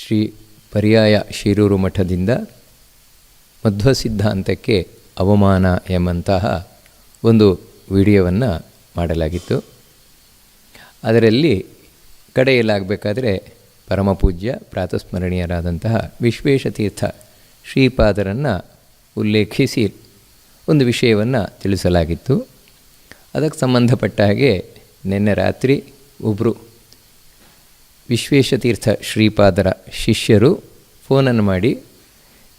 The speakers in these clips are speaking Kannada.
ಶ್ರೀ ಪರ್ಯಾಯ ಶಿರೂರು ಮಠದಿಂದ ಮಧ್ವ ಸಿದ್ಧಾಂತಕ್ಕೆ ಅವಮಾನ ಎಂಬಂತಹ ಒಂದು ವಿಡಿಯೋವನ್ನು ಮಾಡಲಾಗಿತ್ತು. ಅದರಲ್ಲಿ ಕಡೆಯಲ್ಲಾಗಬೇಕಾದ್ರೆ ಪರಮಪೂಜ್ಯ ಪ್ರಾತಸ್ಮರಣೀಯರಾದಂತಹ ವಿಶ್ವೇಶತೀರ್ಥ ಶ್ರೀಪಾದರನ್ನು ಉಲ್ಲೇಖಿಸಿ ಒಂದು ವಿಷಯವನ್ನು ತಿಳಿಸಲಾಗಿತ್ತು. ಅದಕ್ಕೆ ಸಂಬಂಧಪಟ್ಟ ಹಾಗೆ ನಿನ್ನೆ ರಾತ್ರಿ ಒಬ್ಬರು ವಿಶ್ವೇಶತೀರ್ಥ ಶ್ರೀಪಾದರ ಶಿಷ್ಯರು ಫೋನನ್ನು ಮಾಡಿ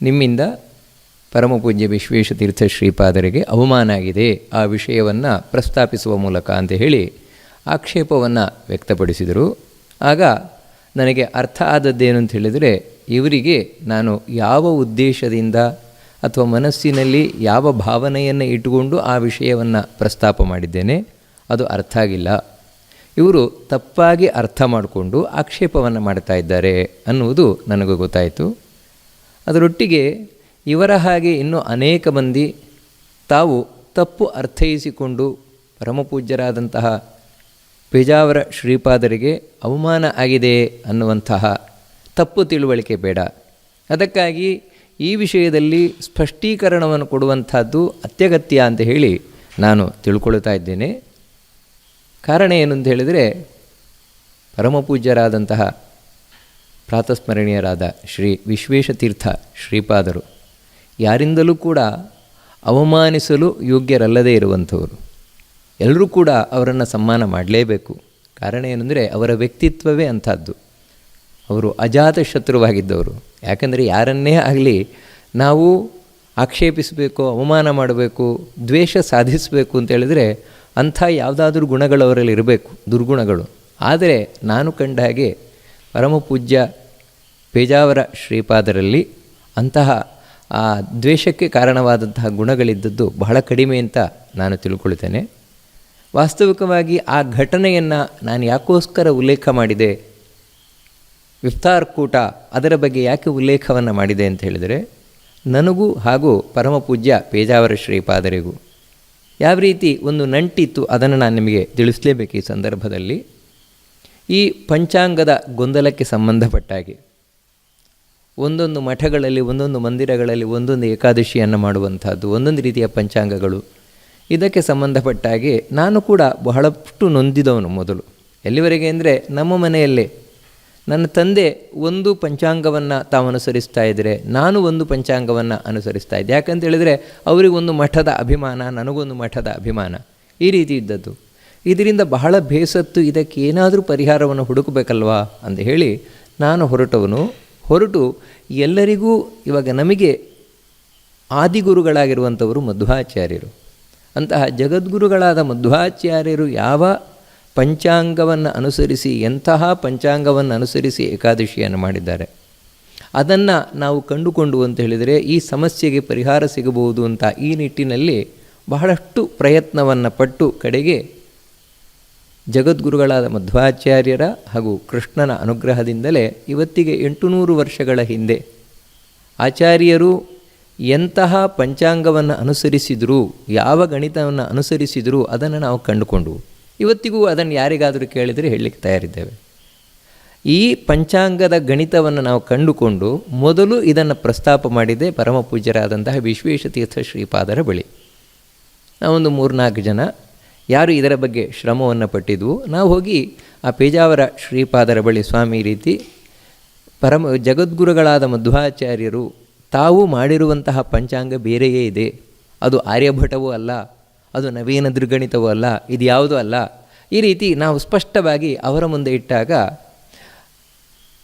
ನಿಮ್ಮಿಂದ ಪರಮಪೂಜ್ಯ ವಿಶ್ವೇಶತೀರ್ಥ ಶ್ರೀಪಾದರಿಗೆ ಅವಮಾನ ಆಗಿದೆ, ಆ ವಿಷಯವನ್ನು ಪ್ರಸ್ತಾಪಿಸುವ ಮೂಲಕ ಅಂತ ಹೇಳಿ ಆಕ್ಷೇಪವನ್ನು ವ್ಯಕ್ತಪಡಿಸಿದರು. ಆಗ ನನಗೆ ಅರ್ಥ ಆದದ್ದೇನು ಅಂತ ಹೇಳಿದರೆ, ಇವರಿಗೆ ನಾನು ಯಾವ ಉದ್ದೇಶದಿಂದ ಅಥವಾ ಮನಸ್ಸಿನಲ್ಲಿ ಯಾವ ಭಾವನೆಯನ್ನು ಇಟ್ಟುಕೊಂಡು ಆ ವಿಷಯವನ್ನು ಪ್ರಸ್ತಾಪ ಮಾಡಿದ್ದೇನೆ ಅದು ಅರ್ಥ ಆಗಿಲ್ಲ. ಇವರು ತಪ್ಪಾಗಿ ಅರ್ಥ ಮಾಡಿಕೊಂಡು ಆಕ್ಷೇಪವನ್ನು ಮಾಡ್ತಾ ಇದ್ದಾರೆ ಅನ್ನುವುದು ನನಗೆ ಗೊತ್ತಾಯಿತು. ಅದರೊಟ್ಟಿಗೆ ಇವರ ಹಾಗೆ ಇನ್ನೂ ಅನೇಕ ಮಂದಿ ತಾವು ತಪ್ಪು ಅರ್ಥೈಸಿಕೊಂಡು ಪರಮಪೂಜ್ಯರಾದಂತಹ ಪೇಜಾವರ ಶ್ರೀಪಾದರಿಗೆ ಅವಮಾನ ಆಗಿದೆ ಅನ್ನುವಂತಹ ತಪ್ಪು ತಿಳುವಳಿಕೆ ಬೇಡ. ಅದಕ್ಕಾಗಿ ಈ ವಿಷಯದಲ್ಲಿ ಸ್ಪಷ್ಟೀಕರಣವನ್ನು ಕೊಡುವಂಥದ್ದು ಅತ್ಯಗತ್ಯ ಅಂತ ಹೇಳಿ ನಾನು ತಿಳ್ಕೊಳ್ತಾ ಇದ್ದೇನೆ. ಕಾರಣ ಏನು ಅಂತ ಹೇಳಿದರೆ, ಪರಮಪೂಜ್ಯರಾದಂತಹ ಪ್ರಾತಸ್ಮರಣೀಯರಾದ ಶ್ರೀ ವಿಶ್ವೇಶತೀರ್ಥ ಶ್ರೀಪಾದರು ಯಾರಿಂದಲೂ ಕೂಡ ಅವಮಾನಿಸಲು ಯೋಗ್ಯರಲ್ಲದೇ ಇರುವಂಥವರು. ಎಲ್ಲರೂ ಕೂಡ ಅವರನ್ನು ಸನ್ಮಾನ ಮಾಡಲೇಬೇಕು. ಕಾರಣ ಏನಂದರೆ ಅವರ ವ್ಯಕ್ತಿತ್ವವೇ ಅಂಥದ್ದು. ಅವರು ಅಜಾತ ಶತ್ರುವಾಗಿದ್ದವರು. ಯಾಕಂದರೆ ಯಾರನ್ನೇ ಆಗಲಿ ನಾವು ಆಕ್ಷೇಪಿಸಬೇಕು, ಅವಮಾನ ಮಾಡಬೇಕು, ದ್ವೇಷ ಸಾಧಿಸಬೇಕು ಅಂತೇಳಿದರೆ ಅಂಥ ಯಾವುದಾದ್ರೂ ಗುಣಗಳು ಅವರಲ್ಲಿ ಇರಬೇಕು, ದುರ್ಗುಣಗಳು. ಆದರೆ ನಾನು ಕಂಡ ಹಾಗೆ ಪರಮಪೂಜ್ಯ ಪೇಜಾವರ ಶ್ರೀಪಾದರಲ್ಲಿ ಅಂತಹ ಆ ದ್ವೇಷಕ್ಕೆ ಕಾರಣವಾದಂತಹ ಗುಣಗಳಿದ್ದದ್ದು ಬಹಳ ಕಡಿಮೆ ಅಂತ ನಾನು ತಿಳ್ಕೊಳ್ತೇನೆ. ವಾಸ್ತವಿಕವಾಗಿ ಆ ಘಟನೆಯನ್ನು ನಾನು ಯಾಕೋಸ್ಕರ ಉಲ್ಲೇಖ ಮಾಡಿದೆ, ಇಫ್ತಾರ್ ಕೂಟ ಅದರ ಬಗ್ಗೆ ಯಾಕೆ ಉಲ್ಲೇಖವನ್ನು ಮಾಡಿದೆ ಅಂತ ಹೇಳಿದರೆ, ನನಗೂ ಹಾಗೂ ಪರಮಪೂಜ್ಯ ಪೇಜಾವರ ಶ್ರೀಪಾದರಿಗೂ ಯಾವ ರೀತಿ ಒಂದು ನಂಟಿತ್ತು ಅದನ್ನು ನಾನು ನಿಮಗೆ ತಿಳಿಸಲೇಬೇಕು ಈ ಸಂದರ್ಭದಲ್ಲಿ. ಈ ಪಂಚಾಂಗದ ಗೊಂದಲಕ್ಕೆ ಸಂಬಂಧಪಟ್ಟಾಗಿ ಒಂದೊಂದು ಮಠಗಳಲ್ಲಿ, ಒಂದೊಂದು ಮಂದಿರಗಳಲ್ಲಿ ಒಂದೊಂದು ಏಕಾದಶಿಯನ್ನು ಮಾಡುವಂಥದ್ದು, ಒಂದೊಂದು ರೀತಿಯ ಪಂಚಾಂಗಗಳು. ಇದಕ್ಕೆ ಸಂಬಂಧಪಟ್ಟಾಗಿ ನಾನು ಕೂಡ ಬಹಳಷ್ಟು ನೊಂದಿದವನು ಮೊದಲು. ಎಲ್ಲಿವರೆಗೆ ಅಂದರೆ, ನಮ್ಮ ಮನೆಯಲ್ಲೇ ನನ್ನ ತಂದೆ ಒಂದು ಪಂಚಾಂಗವನ್ನು ತಾವು ಅನುಸರಿಸ್ತಾ ಇದ್ದರೆ ನಾನು ಒಂದು ಪಂಚಾಂಗವನ್ನು ಅನುಸರಿಸ್ತಾ ಇದ್ದೆ. ಯಾಕಂತ ಹೇಳಿದರೆ ಅವರಿಗೊಂದು ಮಠದ ಅಭಿಮಾನ, ನನಗೊಂದು ಮಠದ ಅಭಿಮಾನ, ಈ ರೀತಿ ಇದ್ದದ್ದು. ಇದರಿಂದ ಬಹಳ ಬೇಸತ್ತು, ಇದಕ್ಕೆ ಏನಾದರೂ ಪರಿಹಾರವನ್ನು ಹುಡುಕಬೇಕಲ್ವಾ ಅಂತ ಹೇಳಿ ನಾನು ಹೊರಟು ಎಲ್ಲರಿಗೂ ಇವಾಗ ನಮಗೆ ಆದಿಗುರುಗಳಾಗಿರುವಂಥವರು ಮಧ್ವಾಚಾರ್ಯರು. ಅಂತಹ ಜಗದ್ಗುರುಗಳಾದ ಮಧ್ವಾಚಾರ್ಯರು ಯಾವ ಪಂಚಾಂಗವನ್ನು ಅನುಸರಿಸಿ, ಎಂತಹ ಪಂಚಾಂಗವನ್ನು ಅನುಸರಿಸಿ ಏಕಾದಶಿಯನ್ನು ಮಾಡಿದ್ದಾರೆ, ಅದನ್ನು ನಾವು ಕಂಡುಕೊಂಡು ಅಂತ ಹೇಳಿದರೆ ಈ ಸಮಸ್ಯೆಗೆ ಪರಿಹಾರ ಸಿಗಬಹುದು ಅಂತ ಈ ನಿಟ್ಟಿನಲ್ಲಿ ಬಹಳಷ್ಟು ಪ್ರಯತ್ನವನ್ನು ಪಟ್ಟು ಕಡೆಗೆ ಜಗದ್ಗುರುಗಳಾದ ಮಧ್ವಾಚಾರ್ಯರ ಹಾಗೂ ಕೃಷ್ಣನ ಅನುಗ್ರಹದಿಂದಲೇ ಇವತ್ತಿಗೆ 800 ವರ್ಷಗಳ ಹಿಂದೆ ಆಚಾರ್ಯರು ಎಂತಹ ಪಂಚಾಂಗವನ್ನು ಅನುಸರಿಸಿದರೂ, ಯಾವ ಗಣಿತವನ್ನು ಅನುಸರಿಸಿದರೂ ಅದನ್ನು ನಾವು ಕಂಡುಕೊಂಡವು. ಇವತ್ತಿಗೂ ಅದನ್ನು ಯಾರಿಗಾದರೂ ಕೇಳಿದರೆ ಹೇಳಲಿಕ್ಕೆ ತಯಾರಿದ್ದೇವೆ. ಈ ಪಂಚಾಂಗದ ಗಣಿತವನ್ನು ನಾವು ಕಂಡುಕೊಂಡು ಮೊದಲು ಇದನ್ನು ಪ್ರಸ್ತಾಪ ಮಾಡಿದೆ ಪರಮಪೂಜ್ಯರಾದಂತಹ ವಿಶ್ವೇಶತೀರ್ಥ ಶ್ರೀಪಾದರ ಬಳಿ. ನಾವೊಂದು 3-4 ಜನ ಯಾರು ಇದರ ಬಗ್ಗೆ ಶ್ರಮವನ್ನು ಪಟ್ಟಿದ್ವು, ನಾವು ಹೋಗಿ ಆ ಪೇಜಾವರ ಶ್ರೀಪಾದರ ಬಳಿ, ಸ್ವಾಮಿ ರೀತಿ ಜಗದ್ಗುರುಗಳಾದ ಮಧ್ವಾಚಾರ್ಯರು ತಾವು ಮಾಡಿರುವಂತಹ ಪಂಚಾಂಗ ಬೇರೆಯೇ ಇದೆ, ಅದು ಆರ್ಯಭಟವೂ ಅಲ್ಲ, ಅದು ನವೀನ ದುರ್ಗಣಿತವೂ ಅಲ್ಲ, ಇದು ಯಾವುದೂ ಅಲ್ಲ, ಈ ರೀತಿ ನಾವು ಸ್ಪಷ್ಟವಾಗಿ ಅವರ ಮುಂದೆ ಇಟ್ಟಾಗ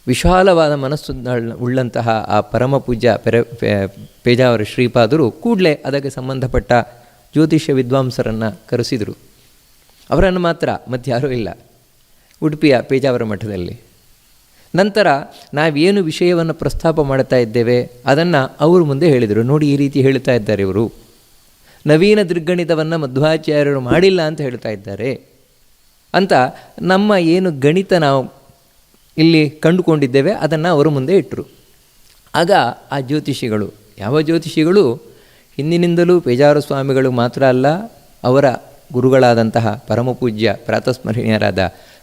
ವಿಶಾಲವಾದ ಮನಸ್ಸು ಉಳ್ಳಂತಹ ಆ ಪರಮಪೂಜ್ಯ ಪೇಜಾವರ ಶ್ರೀಪಾದರು ಕೂಡಲೇ ಅದಕ್ಕೆ ಸಂಬಂಧಪಟ್ಟ ಜ್ಯೋತಿಷ್ಯ ವಿದ್ವಾಂಸರನ್ನು ಕರೆಸಿದರು. ಅವರನ್ನು ಮಾತ್ರ ಮತ್ತಾರೂ ಇಲ್ಲ, ಉಡುಪಿಯ ಪೇಜಾವರ ಮಠದಲ್ಲಿ. ನಂತರ ನಾವೇನು ವಿಷಯವನ್ನು ಪ್ರಸ್ತಾಪ ಮಾಡ್ತಾ ಇದ್ದೇವೆ ಅದನ್ನು ಅವರು ಮುಂದೆ ಹೇಳಿದರು. ನೋಡಿ, ಈ ರೀತಿ ಹೇಳ್ತಾ ಇದ್ದಾರೆ ಇವರು, ನವೀನ ದುರ್ಗಣಿತವನ್ನು ಮಧ್ವಾಚಾರ್ಯರು ಮಾಡಿಲ್ಲ ಅಂತ ಹೇಳ್ತಾ ಇದ್ದಾರೆ ಅಂತ ನಮ್ಮ ಏನು ಗಣಿತ ನಾವು ಇಲ್ಲಿ ಕಂಡುಕೊಂಡಿದ್ದೇವೆ ಅದನ್ನು ಅವರು ಮುಂದೆ ಇಟ್ಟರು. ಆಗ ಆ ಜ್ಯೋತಿಷಿಗಳು, ಯಾವ ಜ್ಯೋತಿಷಿಗಳು ಹಿಂದಿನಿಂದಲೂ ಪೇಜಾವರ ಸ್ವಾಮಿಗಳು ಮಾತ್ರ ಅಲ್ಲ, ಅವರ ಗುರುಗಳಾದಂತಹ ಪರಮಪೂಜ್ಯ ಪ್ರಾತಸ್ಮರಣೀಯರಾದ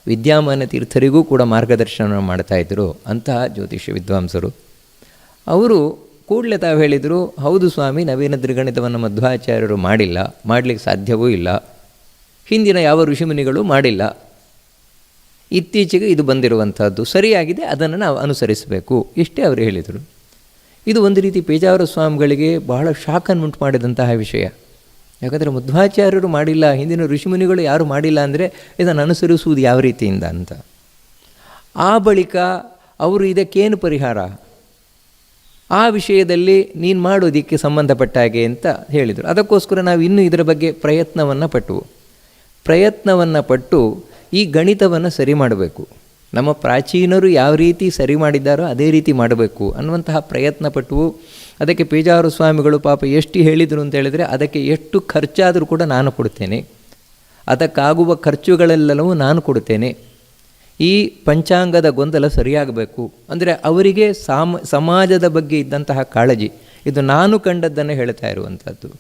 ವಿದ್ಯಾಮಾನ್ಯ ತೀರ್ಥರಿಗೂ ಕೂಡ ಮಾರ್ಗದರ್ಶನ ಮಾಡ್ತಾಯಿದ್ರು ಅಂತಹ ಜ್ಯೋತಿಷ್ಯ ವಿದ್ವಾಂಸರು. ಅವರು ಕೂಡಲೇ ತಾವು ಹೇಳಿದರು, ಹೌದು ಸ್ವಾಮಿ, ನವೀನ ತ್ರಿಗಣಿತವನ್ನು ಮಧ್ವಾಚಾರ್ಯರು ಮಾಡಿಲ್ಲ, ಮಾಡಲಿಕ್ಕೆ ಸಾಧ್ಯವೂ ಇಲ್ಲ, ಹಿಂದಿನ ಯಾವ ಋಷಿಮುನಿಗಳು ಮಾಡಿಲ್ಲ, ಇತ್ತೀಚೆಗೆ ಇದು ಬಂದಿರುವಂಥದ್ದು ಸರಿಯಾಗಿದೆ, ಅದನ್ನು ನಾವು ಅನುಸರಿಸಬೇಕು, ಇಷ್ಟೇ ಅವರು ಹೇಳಿದರು. ಇದು ಒಂದು ರೀತಿ ಪೇಜಾವರ ಸ್ವಾಮಿಗಳಿಗೆ ಬಹಳ ಶಾಖನ್ನುಂಟು ಮಾಡಿದಂತಹ ವಿಷಯ. ಯಾಕಂದರೆ ಮಧ್ವಾಚಾರ್ಯರು ಮಾಡಿಲ್ಲ, ಹಿಂದಿನ ಋಷಿಮುನಿಗಳು ಯಾರು ಮಾಡಿಲ್ಲ ಅಂದರೆ ಇದನ್ನು ಅನುಸರಿಸುವುದು ಯಾವ ರೀತಿಯಿಂದ ಅಂತ. ಆ ಬಳಿಕ ಅವರು ಇದಕ್ಕೇನು ಪರಿಹಾರ, ಆ ವಿಷಯದಲ್ಲಿ ನೀನು ಮಾಡೋದಕ್ಕೆ ಸಂಬಂಧಪಟ್ಟ ಹಾಗೆ ಅಂತ ಹೇಳಿದರು. ಅದಕ್ಕೋಸ್ಕರ ನಾವು ಇನ್ನೂ ಇದರ ಬಗ್ಗೆ ಪ್ರಯತ್ನವನ್ನು ಪಟ್ಟು ಈ ಗಣಿತವನ್ನು ಸರಿ ಮಾಡಬೇಕು. ನಮ್ಮ ಪ್ರಾಚೀನರು ಯಾವ ರೀತಿ ಸರಿ ಮಾಡಿದ್ದಾರೋ ಅದೇ ರೀತಿ ಮಾಡಬೇಕು ಅನ್ನುವಂತಹ ಪ್ರಯತ್ನ ಪಟ್ಟವು. ಅದಕ್ಕೆ ಪೇಜಾವರ ಸ್ವಾಮಿಗಳು ಪಾಪ ಎಷ್ಟು ಹೇಳಿದರು ಅಂತ ಹೇಳಿದರೆ, ಅದಕ್ಕೆ ಎಷ್ಟು ಖರ್ಚಾದರೂ ಕೂಡ ನಾನು ಕೊಡ್ತೇನೆ, ಅದಕ್ಕಾಗುವ ಖರ್ಚುಗಳೆಲ್ಲವೂ ನಾನು ಕೊಡ್ತೇನೆ, ಈ ಪಂಚಾಂಗದ ಗೊಂದಲ ಸರಿಯಾಗಬೇಕು ಅಂದರೆ ಅವರಿಗೆ ಸಮಾಜದ ಬಗ್ಗೆ ಇದ್ದಂತಹ ಕಾಳಜಿ, ಇದು ನಾನು ಕಂಡದ್ದನ್ನು ಹೇಳ್ತಾ ಇರುವಂಥದ್ದು.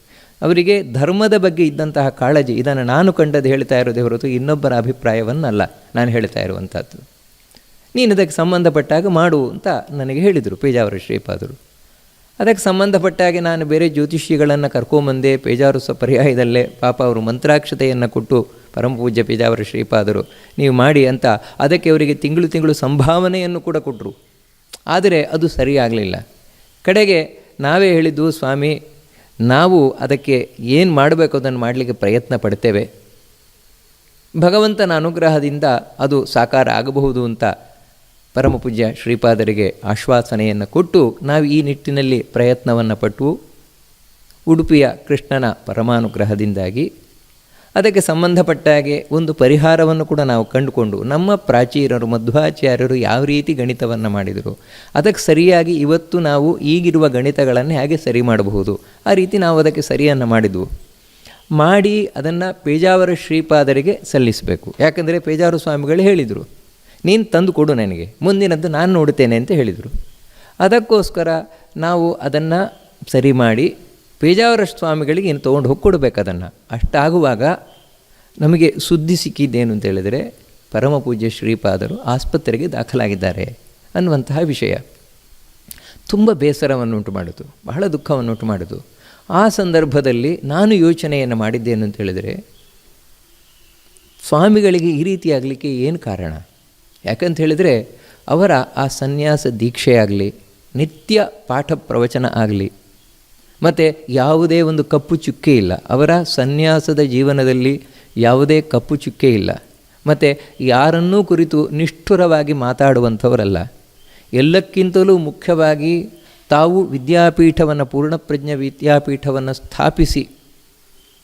ಅವರಿಗೆ ಧರ್ಮದ ಬಗ್ಗೆ ಇದ್ದಂತಹ ಕಾಳಜಿ, ಇದನ್ನು ನಾನು ಕಂಡದ್ದು ಹೇಳ್ತಾ ಇರೋದೇ ಹೊರತು ಇನ್ನೊಬ್ಬರ ಅಭಿಪ್ರಾಯವನ್ನಲ್ಲ ನಾನು ಹೇಳ್ತಾ ಇರುವಂಥದ್ದು. ನೀನು ಅದಕ್ಕೆ ಸಂಬಂಧಪಟ್ಟಾಗ ಮಾಡು ಅಂತ ನನಗೆ ಹೇಳಿದರು ಪೇಜಾವರ ಶ್ರೀಪಾದರು. ಅದಕ್ಕೆ ಸಂಬಂಧಪಟ್ಟಾಗೆ ನಾನು ಬೇರೆ ಜ್ಯೋತಿಷಿಗಳನ್ನು ಕರ್ಕೊಂಬಂದೆ. ಪೇಜಾವರ ಪರ್ಯಾಯದಲ್ಲೇ ಪಾಪ ಅವರು ಮಂತ್ರಾಕ್ಷತೆಯನ್ನು ಕೊಟ್ಟು ಪರಮಪೂಜ್ಯ ಪೇಜಾವರ ಶ್ರೀಪಾದರು ನೀವು ಮಾಡಿ ಅಂತ ಅದಕ್ಕೆ ಅವರಿಗೆ ತಿಂಗಳು ಸಂಭಾವನೆಯನ್ನು ಕೂಡ ಕೊಟ್ಟರು. ಆದರೆ ಅದು ಸರಿಯಾಗಲಿಲ್ಲ. ಕಡೆಗೆ ನಾವೇ ಹೇಳಿದ್ದು, ಸ್ವಾಮಿ ನಾವು ಅದಕ್ಕೆ ಏನು ಮಾಡಬೇಕು ಅದನ್ನು ಮಾಡಲಿಕ್ಕೆ ಪ್ರಯತ್ನ ಪಡ್ತೇವೆ, ಭಗವಂತನ ಅನುಗ್ರಹದಿಂದ ಅದು ಸಾಕಾರ ಆಗಬಹುದು ಅಂತ ಪರಮಪೂಜ್ಯ ಶ್ರೀಪಾದರಿಗೆ ಆಶ್ವಾಸನೆಯನ್ನು ಕೊಟ್ಟು ನಾವು ಈ ನಿಟ್ಟಿನಲ್ಲಿ ಪ್ರಯತ್ನವನ್ನು ಪಟ್ಟು ಉಡುಪಿಯ ಕೃಷ್ಣನ ಪರಮಾನುಗ್ರಹದಿಂದಾಗಿ ಅದಕ್ಕೆ ಸಂಬಂಧಪಟ್ಟಾಗೆ ಒಂದು ಪರಿಹಾರವನ್ನು ಕೂಡ ನಾವು ಕಂಡುಕೊಂಡು ನಮ್ಮ ಪ್ರಾಚೀನರು ಮಧ್ವಾಚಾರ್ಯರು ಯಾವ ರೀತಿ ಗಣಿತವನ್ನು ಮಾಡಿದರು ಅದಕ್ಕೆ ಸರಿಯಾಗಿ ಇವತ್ತು ನಾವು ಈಗಿರುವ ಗಣಿತಗಳನ್ನು ಹೇಗೆ ಸರಿ ಮಾಡಬಹುದು ಆ ರೀತಿ ನಾವು ಅದಕ್ಕೆ ಸರಿಯನ್ನು ಮಾಡಿದ್ವು. ಮಾಡಿ ಅದನ್ನು ಪೇಜಾವರ ಶ್ರೀಪಾದರಿಗೆ ಸಲ್ಲಿಸಬೇಕು. ಯಾಕಂದರೆ ಪೇಜಾವರ ಸ್ವಾಮಿಗಳು ಹೇಳಿದರು, ನೀನು ತಂದು ಕೊಡು ನನಗೆ, ಮುಂದಿನದ್ದು ನಾನು ನೋಡುತ್ತೇನೆ ಅಂತ ಹೇಳಿದರು. ಅದಕ್ಕೋಸ್ಕರ ನಾವು ಅದನ್ನು ಸರಿ ಮಾಡಿ ಪೇಜಾವರ ಸ್ವಾಮಿಗಳಿಗೆ ಇನ್ನು ತೊಗೊಂಡು ಹೋಗ್ಕೊಡ್ಬೇಕು. ಅದನ್ನು ಅಷ್ಟಾಗುವಾಗ ನಮಗೆ ಸುದ್ದಿ ಸಿಕ್ಕಿದ್ದೇನು ಅಂತ ಹೇಳಿದರೆ, ಪರಮಪೂಜ್ಯ ಶ್ರೀಪಾದರು ಆಸ್ಪತ್ರೆಗೆ ದಾಖಲಾಗಿದ್ದಾರೆ ಅನ್ನುವಂತಹ ವಿಷಯ ತುಂಬ ಬೇಸರವನ್ನುಂಟು ಮಾಡಿತು, ಬಹಳ ದುಃಖವನ್ನುಂಟು ಮಾಡಿತು. ಆ ಸಂದರ್ಭದಲ್ಲಿ ನಾನು ಯೋಚನೆಯನ್ನು ಮಾಡಿದ್ದೇನು ಅಂತ ಹೇಳಿದರೆ, ಸ್ವಾಮಿಗಳಿಗೆ ಈ ರೀತಿ ಆಗಲಿಕ್ಕೆ ಏನು ಕಾರಣ? ಯಾಕಂತ ಹೇಳಿದರೆ ಅವರ ಆ ಸನ್ಯಾಸ ದೀಕ್ಷೆಯಾಗಲಿ, ನಿತ್ಯ ಪಾಠ ಪ್ರವಚನ ಆಗಲಿ, ಮತ್ತು ಯಾವುದೇ ಒಂದು ಕಪ್ಪು ಚುಕ್ಕೆ ಇಲ್ಲ. ಅವರ ಸನ್ಯಾಸದ ಜೀವನದಲ್ಲಿ ಯಾವುದೇ ಕಪ್ಪು ಚುಕ್ಕೆ ಇಲ್ಲ. ಮತ್ತು ಯಾರನ್ನೂ ಕುರಿತು ನಿಷ್ಠುರವಾಗಿ ಮಾತಾಡುವಂಥವರಲ್ಲ. ಎಲ್ಲಕ್ಕಿಂತಲೂ ಮುಖ್ಯವಾಗಿ ತಾವು ವಿದ್ಯಾಪೀಠವನ್ನು, ಪೂರ್ಣಪ್ರಜ್ಞ ವಿದ್ಯಾಪೀಠವನ್ನು ಸ್ಥಾಪಿಸಿ,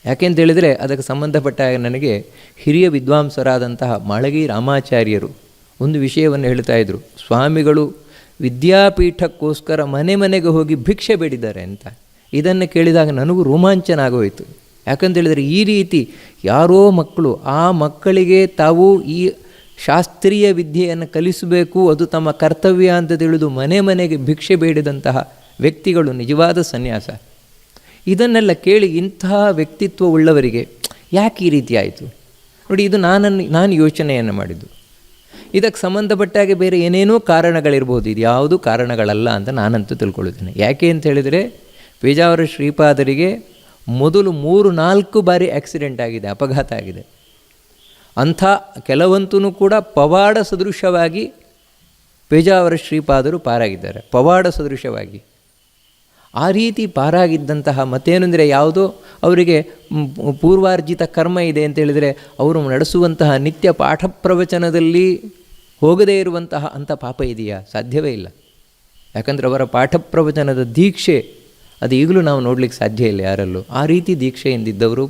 ಯಾಕೆಂತೇಳಿದರೆ ಅದಕ್ಕೆ ಸಂಬಂಧಪಟ್ಟ ನನಗೆ ಹಿರಿಯ ವಿದ್ವಾಂಸರಾದಂತಹ ಮಾಳಗಿ ರಾಮಾಚಾರ್ಯರು ಒಂದು ವಿಷಯವನ್ನು ಹೇಳ್ತಾ ಇದ್ದರು. ಸ್ವಾಮಿಗಳು ವಿದ್ಯಾಪೀಠಕ್ಕೋಸ್ಕರ ಮನೆ ಮನೆಗೆ ಹೋಗಿ ಭಿಕ್ಷೆ ಬೇಡಿದ್ದಾರೆ ಅಂತ. ಇದನ್ನು ಕೇಳಿದಾಗ ನನಗೂ ರೋಮಾಂಚನ ಆಗೋಯಿತು. ಯಾಕಂತೇಳಿದರೆ ಈ ರೀತಿ ಯಾರೋ ಮಕ್ಕಳು, ಆ ಮಕ್ಕಳಿಗೆ ತಾವು ಈ ಶಾಸ್ತ್ರೀಯ ವಿದ್ಯೆಯನ್ನು ಕಲಿಸಬೇಕು, ಅದು ತಮ್ಮ ಕರ್ತವ್ಯ ಅಂತ ತಿಳಿದು ಮನೆ ಮನೆಗೆ ಭಿಕ್ಷೆ ಬೇಡಿದಂತಹ ವ್ಯಕ್ತಿಗಳು ನಿಜವಾದ ಸನ್ಯಾಸ. ಇದನ್ನೆಲ್ಲ ಕೇಳಿ ಇಂತಹ ವ್ಯಕ್ತಿತ್ವ ಉಳ್ಳವರಿಗೆ ಯಾಕೆ ಈ ರೀತಿ ಆಯಿತು ನೋಡಿ, ಇದು ನಾನು ಯೋಚನೆಯನ್ನು ಮಾಡಿದ್ದು. ಇದಕ್ಕೆ ಸಂಬಂಧಪಟ್ಟಾಗೆ ಬೇರೆ ಏನೇನೋ ಕಾರಣಗಳಿರ್ಬೋದು, ಇದು ಯಾವುದೂ ಕಾರಣಗಳಲ್ಲ ಅಂತ ನಾನಂತೂ ತಿಳ್ಕೊಳ್ಳುತ್ತೇನೆ. ಯಾಕೆ ಅಂತ ಹೇಳಿದರೆ, ಪೇಜಾವರ ಶ್ರೀಪಾದರಿಗೆ ಮೊದಲು 3-4 ಬಾರಿ ಆಕ್ಸಿಡೆಂಟ್ ಆಗಿದೆ, ಅಪಘಾತ ಆಗಿದೆ. ಅಂಥ ಕೆಲವಂತೂ ಕೂಡ ಪವಾಡ ಸದೃಶವಾಗಿ ಪೇಜಾವರ ಶ್ರೀಪಾದರು ಪಾರಾಗಿದ್ದಾರೆ, ಪವಾಡ ಸದೃಶವಾಗಿ. ಆ ರೀತಿ ಪಾರಾಗಿದ್ದಂತಹ ಮತ್ತೇನೆಂದರೆ, ಯಾವುದೋ ಅವರಿಗೆ ಪೂರ್ವಾರ್ಜಿತ ಕರ್ಮ ಇದೆ ಅಂತೇಳಿದರೆ ಅವರು ನಡೆಸುವಂತಹ ನಿತ್ಯ ಪಾಠ ಪ್ರವಚನದಲ್ಲಿ ಹೋಗದೇ ಇರುವಂತಹ ಅಂಥ ಪಾಪ ಇದೆಯಾ? ಸಾಧ್ಯವೇ ಇಲ್ಲ. ಯಾಕಂದರೆ ಅವರ ಪಾಠ ಪ್ರವಚನದ ದೀಕ್ಷೆ ಅದು ಈಗಲೂ ನಾವು ನೋಡಲಿಕ್ಕೆ ಸಾಧ್ಯ ಇಲ್ಲ ಯಾರಲ್ಲೂ. ಆ ರೀತಿ ದೀಕ್ಷೆಯಿಂದಿದ್ದವರು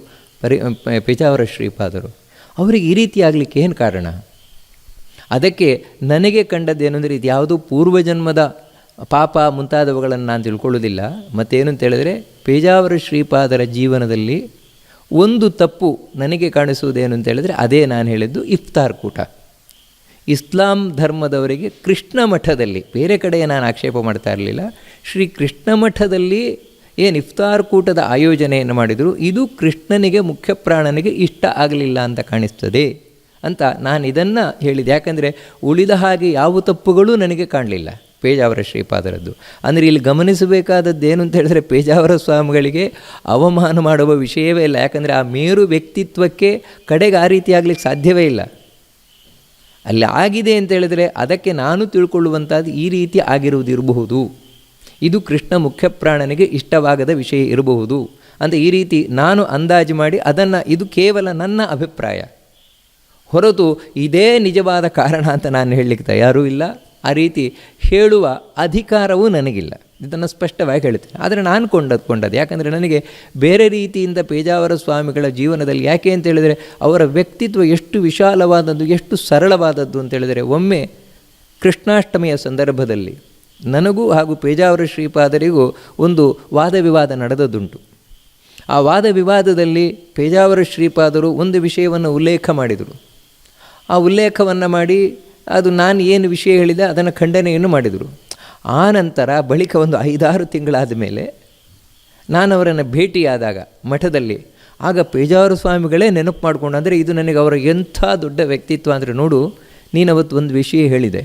ಪೇಜಾವರ ಶ್ರೀಪಾದರು. ಅವರಿಗೆ ಈ ರೀತಿ ಆಗಲಿಕ್ಕೆ ಏನು ಕಾರಣ? ಅದಕ್ಕೆ ನನಗೆ ಕಂಡದ್ದೇನೆಂದರೆ, ಇದು ಯಾವುದೋ ಪೂರ್ವಜನ್ಮದ ಪಾಪ ಮುಂತಾದವುಗಳನ್ನು ನಾನು ತಿಳ್ಕೊಳ್ಳೋದಿಲ್ಲ. ಮತ್ತೇನು ಅಂತ ಹೇಳಿದ್ರೆ, ಪೇಜಾವರ ಶ್ರೀಪಾದರ ಜೀವನದಲ್ಲಿ ಒಂದು ತಪ್ಪು ನನಗೆ ಕಾಣಿಸುವುದೇನು ಅಂತ ಹೇಳಿದ್ರೆ, ಅದೇ ನಾನು ಹೇಳಿದ್ದು ಇಫ್ತಾರ್ ಕೂಟ. ಇಸ್ಲಾಂ ಧರ್ಮದವರಿಗೆ ಕೃಷ್ಣ ಮಠದಲ್ಲಿ, ಬೇರೆ ಕಡೆಯ ನಾನು ಆಕ್ಷೇಪ ಮಾಡ್ತಾ ಇರಲಿಲ್ಲ, ಶ್ರೀ ಕೃಷ್ಣ ಮಠದಲ್ಲಿ ಏನು ಇಫ್ತಾರ್ ಕೂಟದ ಆಯೋಜನೆಯನ್ನು ಮಾಡಿದರು, ಇದು ಕೃಷ್ಣನಿಗೆ, ಮುಖ್ಯ ಪ್ರಾಣನಿಗೆ ಇಷ್ಟ ಆಗಲಿಲ್ಲ ಅಂತ ಕಾಣಿಸ್ತದೆ ಅಂತ ನಾನು ಇದನ್ನು ಹೇಳಿದೆ. ಯಾಕಂದರೆ ಉಳಿದ ಹಾಗೆ ಯಾವ ತಪ್ಪುಗಳೂ ನನಗೆ ಕಾಣಲಿಲ್ಲ ಪೇಜಾವರ ಶ್ರೀಪಾದರದ್ದು. ಅಂದರೆ ಇಲ್ಲಿ ಗಮನಿಸಬೇಕಾದದ್ದೇನು ಅಂತ ಹೇಳಿದ್ರೆ, ಪೇಜಾವರ ಸ್ವಾಮಿಗಳಿಗೆ ಅವಮಾನ ಮಾಡುವ ವಿಷಯವೇ ಇಲ್ಲ. ಯಾಕಂದರೆ ಆ ಮೇರು ವ್ಯಕ್ತಿತ್ವಕ್ಕೆ ಕಡೆಗೆ ಆ ರೀತಿ ಆಗಲಿಕ್ಕೆ ಸಾಧ್ಯವೇ ಇಲ್ಲ. ಅಲ್ಲಿ ಆಗಿದೆ ಅಂತ ಹೇಳಿದರೆ ಅದಕ್ಕೆ ನಾನು ತಿಳ್ಕೊಳ್ಳುವಂಥದ್ದು ಈ ರೀತಿ ಆಗಿರುವುದಿರಬಹುದು, ಇದು ಕೃಷ್ಣ ಮುಖ್ಯಪ್ರಾಣನಿಗೆ ಇಷ್ಟವಾಗದ ವಿಷಯ ಇರಬಹುದು ಅಂತ ಈ ರೀತಿ ನಾನು ಅಂದಾಜು ಮಾಡಿ ಅದನ್ನು, ಇದು ಕೇವಲ ನನ್ನ ಅಭಿಪ್ರಾಯ ಹೊರತು ಇದೇ ನಿಜವಾದ ಕಾರಣ ಅಂತ ನಾನು ಹೇಳಲಿಕ್ಕೆ ತಯಾರೂ ಇಲ್ಲ. ಆ ರೀತಿ ಹೇಳುವ ಅಧಿಕಾರವೂ ನನಗಿಲ್ಲ, ಇದನ್ನು ಸ್ಪಷ್ಟವಾಗಿ ಹೇಳ್ತೇನೆ. ಆದರೆ ನಾನು ಕೊಂಡದ್ದು ಯಾಕಂದರೆ ನನಗೆ ಬೇರೆ ರೀತಿಯಿಂದ ಪೇಜಾವರ ಸ್ವಾಮಿಗಳ ಜೀವನದಲ್ಲಿ, ಯಾಕೆ ಅಂತ ಹೇಳಿದರೆ ಅವರ ವ್ಯಕ್ತಿತ್ವ ಎಷ್ಟು ವಿಶಾಲವಾದದ್ದು, ಎಷ್ಟು ಸರಳವಾದದ್ದು ಅಂತೇಳಿದರೆ, ಒಮ್ಮೆ ಕೃಷ್ಣಾಷ್ಟಮಿಯ ಸಂದರ್ಭದಲ್ಲಿ ನನಗೂ ಹಾಗೂ ಪೇಜಾವರ ಶ್ರೀಪಾದರಿಗೂ ಒಂದು ವಾದ ವಿವಾದ ನಡೆದದ್ದುಂಟು. ಆ ವಾದ ವಿವಾದದಲ್ಲಿ ಪೇಜಾವರ ಶ್ರೀಪಾದರು ಒಂದು ವಿಷಯವನ್ನು ಉಲ್ಲೇಖ ಮಾಡಿದರು. ಆ ಉಲ್ಲೇಖವನ್ನು ಮಾಡಿ ಅದು ನಾನು ಏನು ವಿಷಯ ಹೇಳಿದೆ ಅದನ್ನು ಖಂಡನೆಯನ್ನು ಮಾಡಿದರು. ಆ ನಂತರ ಬಳಿಕ ಒಂದು 5-6 ತಿಂಗಳಾದ ಮೇಲೆ ನಾನು ಅವರನ್ನು ಭೇಟಿಯಾದಾಗ ಮಠದಲ್ಲಿ, ಆಗ ಪೇಜಾವರ ಸ್ವಾಮಿಗಳೇ ನೆನಪು ಮಾಡಿಕೊಂಡು, ಅಂದರೆ ಇದು ನನಗೆ ಅವರ ಎಂಥ ದೊಡ್ಡ ವ್ಯಕ್ತಿತ್ವ ಅಂದರೆ, ನೋಡು ನೀನು ಅವತ್ತು ಒಂದು ವಿಷಯ ಹೇಳಿದೆ,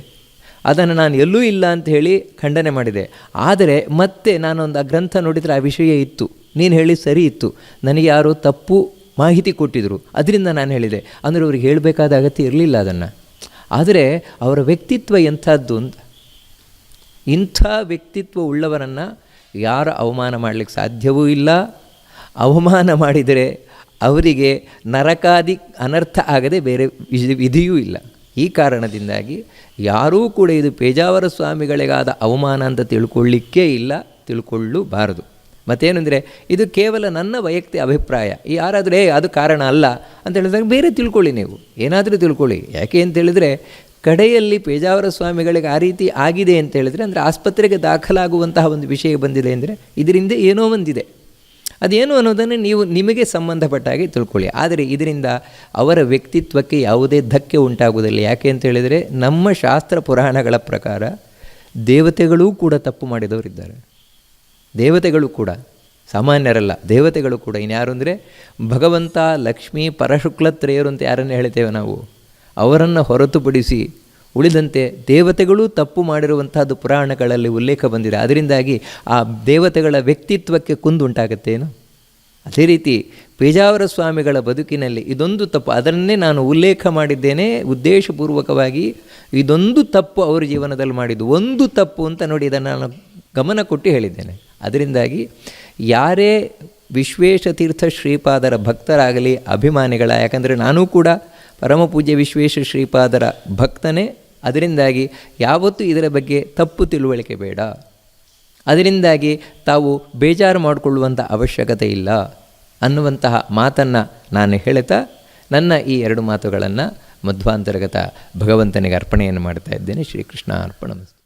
ಅದನ್ನು ನಾನು ಎಲ್ಲೂ ಇಲ್ಲ ಅಂತ ಹೇಳಿ ಖಂಡನೆ ಮಾಡಿದೆ. ಆದರೆ ಮತ್ತೆ ನಾನೊಂದು ಆ ಗ್ರಂಥ ನೋಡಿದರೆ ಆ ವಿಷಯ ಇತ್ತು, ನೀನು ಹೇಳಿ ಸರಿ ಇತ್ತು, ನನಗೆ ಯಾರೋ ತಪ್ಪು ಮಾಹಿತಿ ಕೊಟ್ಟಿದ್ದರು, ಅದರಿಂದ ನಾನು ಹೇಳಿದೆ. ಅಂದರೆ ಅವ್ರಿಗೆ ಹೇಳಬೇಕಾದ ಅಗತ್ಯ ಇರಲಿಲ್ಲ ಅದನ್ನು. ಆದರೆ ಅವರ ವ್ಯಕ್ತಿತ್ವ ಎಂಥದ್ದು ಅಂತ, ಇಂಥ ವ್ಯಕ್ತಿತ್ವ ಉಳ್ಳವರನ್ನು ಯಾರು ಅವಮಾನ ಮಾಡಲಿಕ್ಕೆ ಸಾಧ್ಯವೂ ಇಲ್ಲ. ಅವಮಾನ ಮಾಡಿದರೆ ಅವರಿಗೆ ನರಕಾದಿ ಅನರ್ಥ ಆಗದೆ ಬೇರೆ ವಿಧಿಯೂ ಇಲ್ಲ. ಈ ಕಾರಣದಿಂದಾಗಿ ಯಾರೂ ಕೂಡ ಇದು ಪೇಜಾವರ ಸ್ವಾಮಿಗಳಿಗಾದ ಅವಮಾನ ಅಂತ ತಿಳ್ಕೊಳ್ಳಿಕ್ಕೇ ಇಲ್ಲ, ತಿಳ್ಕೊಳ್ಳಬಾರದು. ಮತ್ತೇನೆಂದರೆ ಇದು ಕೇವಲ ನನ್ನ ವೈಯಕ್ತಿಕ ಅಭಿಪ್ರಾಯ. ಯಾರಾದರೂ ಅದು ಕಾರಣ ಅಲ್ಲ ಅಂತ ಹೇಳಿದಾಗ ಬೇರೆ ತಿಳ್ಕೊಳ್ಳಿ, ನೀವು ಏನಾದರೂ ತಿಳ್ಕೊಳ್ಳಿ. ಯಾಕೆ ಅಂತೇಳಿದರೆ ಕಡೆಯಲ್ಲಿ ಪೇಜಾವರ ಸ್ವಾಮಿಗಳಿಗೆ ಆ ರೀತಿ ಆಗಿದೆ ಅಂತೇಳಿದರೆ, ಅಂದರೆ ಆಸ್ಪತ್ರೆಗೆ ದಾಖಲಾಗುವಂತಹ ಒಂದು ವಿಷಯ ಬಂದಿದೆ ಅಂದರೆ ಇದರಿಂದ ಏನೋ ಒಂದಿದೆ, ಅದೇನು ಅನ್ನೋದನ್ನು ನೀವು ನಿಮಗೆ ಸಂಬಂಧಪಟ್ಟ ಹಾಗೆ ತಿಳ್ಕೊಳ್ಳಿ. ಆದರೆ ಇದರಿಂದ ಅವರ ವ್ಯಕ್ತಿತ್ವಕ್ಕೆ ಯಾವುದೇ ಧಕ್ಕೆ ಉಂಟಾಗುವುದಿಲ್ಲ. ಯಾಕೆ ಅಂತೇಳಿದರೆ ನಮ್ಮ ಶಾಸ್ತ್ರ ಪುರಾಣಗಳ ಪ್ರಕಾರ ದೇವತೆಗಳೂ ಕೂಡ ತಪ್ಪು ಮಾಡಿದವರಿದ್ದಾರೆ. ದೇವತೆಗಳು ಕೂಡ ಸಾಮಾನ್ಯರಲ್ಲ, ದೇವತೆಗಳು ಕೂಡ. ಇನ್ಯಾರು ಅಂದರೆ ಭಗವಂತ, ಲಕ್ಷ್ಮೀ, ಪರಶುಕ್ಲತ್ರಯರು ಅಂತ ಯಾರನ್ನು ಹೇಳ್ತೇವೆ ನಾವು, ಅವರನ್ನು ಹೊರತುಪಡಿಸಿ ಉಳಿದಂತೆ ದೇವತೆಗಳೂ ತಪ್ಪು ಮಾಡಿರುವಂಥದ್ದು ಪುರಾಣಗಳಲ್ಲಿ ಉಲ್ಲೇಖ ಬಂದಿದೆ. ಅದರಿಂದಾಗಿ ಆ ದೇವತೆಗಳ ವ್ಯಕ್ತಿತ್ವಕ್ಕೆ ಕುಂದುಂಟಾಗತ್ತೇನು? ಅದೇ ರೀತಿ ಪೇಜಾವರ ಸ್ವಾಮಿಗಳ ಬದುಕಿನಲ್ಲಿ ಇದೊಂದು ತಪ್ಪು, ಅದನ್ನೇ ನಾನು ಉಲ್ಲೇಖ ಮಾಡಿದ್ದೇನೆ ಉದ್ದೇಶಪೂರ್ವಕವಾಗಿ. ಇದೊಂದು ತಪ್ಪು ಅವರ ಜೀವನದಲ್ಲಿ ಮಾಡಿದ್ದು, ಒಂದು ತಪ್ಪು ಅಂತ ನೋಡಿ, ಇದನ್ನು ನಾನು ಗಮನ ಕೊಟ್ಟು ಹೇಳಿದ್ದೇನೆ. ಅದರಿಂದಾಗಿ ಯಾರೇ ವಿಶ್ವೇಶತೀರ್ಥ ಶ್ರೀಪಾದರ ಭಕ್ತರಾಗಲಿ, ಅಭಿಮಾನಿಗಳ, ಯಾಕಂದರೆ ನಾನೂ ಕೂಡ ಪರಮಪೂಜ್ಯ ವಿಶ್ವೇಶ ಶ್ರೀಪಾದರ ಭಕ್ತನೇ. ಅದರಿಂದಾಗಿ ಯಾವತ್ತೂ ಇದರ ಬಗ್ಗೆ ತಪ್ಪು ತಿಳುವಳಿಕೆ ಬೇಡ. ಅದರಿಂದಾಗಿ ತಾವು ಬೇಜಾರು ಮಾಡಿಕೊಳ್ಳುವಂಥ ಅವಶ್ಯಕತೆ ಇಲ್ಲ ಅನ್ನುವಂತಹ ಮಾತನ್ನು ನಾನು ಹೇಳ್ತಾ ನನ್ನ ಈ 2 ಮಾತುಗಳನ್ನು ಮಧ್ವಾಂತರ್ಗತ ಭಗವಂತನಿಗೆ ಅರ್ಪಣೆಯನ್ನು ಮಾಡ್ತಾ ಇದ್ದೇನೆ. ಶ್ರೀಕೃಷ್ಣ ಅರ್ಪಣಮಸ್ತು.